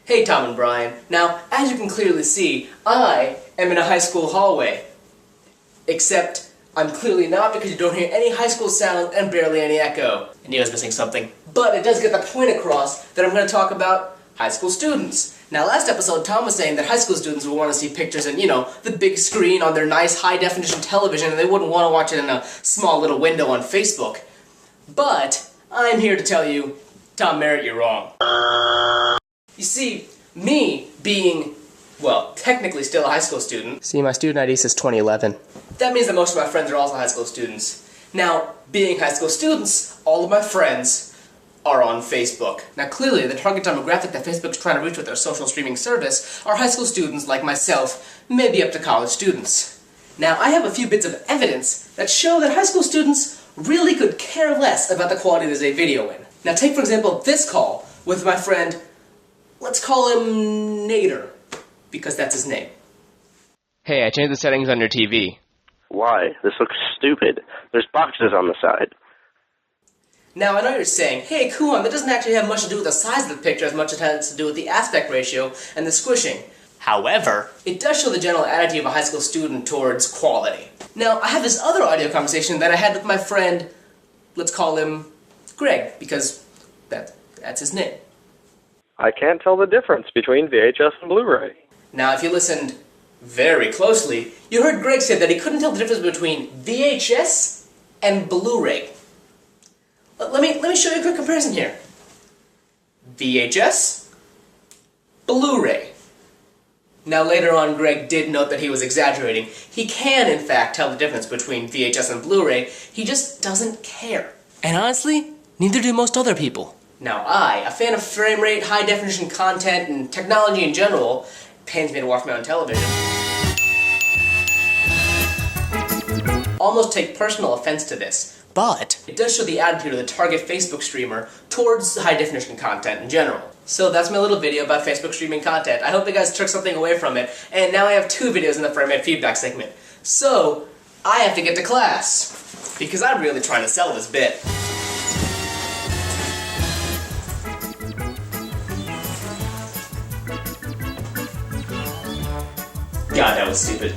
Hey Tom and Brian. Now, as you can clearly see, I am in a high school hallway. Except, I'm clearly not because you don't hear any high school sound and barely any echo. I knew I was missing something. But it does get the point across that I'm going to talk about high school students. Now, last episode, Tom was saying that high school students would want to see pictures in, the big screen on their nice high-definition television, and they wouldn't want to watch it in a small little window on Facebook. But I'm here to tell you, Tom Merritt, you're wrong. You see, me being, well, technically still a high school student. See, my student ID says 2011. That means that most of my friends are also high school students. Now, being high school students, all of my friends are on Facebook. Now, clearly, the target demographic that Facebook's trying to reach with their social streaming service are high school students like myself, maybe up to college students. Now, I have a few bits of evidence that show that high school students really could care less about the quality there's a video in. Now, take, for example, this call with my friend, let's call him Nader, because that's his name. Hey, I changed the settings on your TV. Why? This looks stupid. There's boxes on the side. Now, I know you're saying, hey, Kuhan, that doesn't actually have much to do with the size of the picture as much as it has to do with the aspect ratio and the squishing. However, it does show the general attitude of a high school student towards quality. Now, I have this other audio conversation that I had with my friend, let's call him Greg, because that's his name. I can't tell the difference between VHS and Blu-ray. Now, if you listened very closely, you heard Greg say that he couldn't tell the difference between VHS and Blu-ray. Let me show you a quick comparison here. VHS, Blu-ray. Now later on, Greg did note that he was exaggerating. He can, in fact, tell the difference between VHS and Blu-ray. He just doesn't care. And honestly, neither do most other people. Now I, a fan of frame rate, high-definition content, and technology in general, pains me to watch my own television, almost take personal offense to this. But it does show the attitude of the target Facebook streamer towards high-definition content in general. So that's my little video about Facebook streaming content. I hope you guys took something away from it, and now I have 2 videos in the frame rate feedback segment. So, I have to get to class, because I'm really trying to sell this bit. God, that was stupid.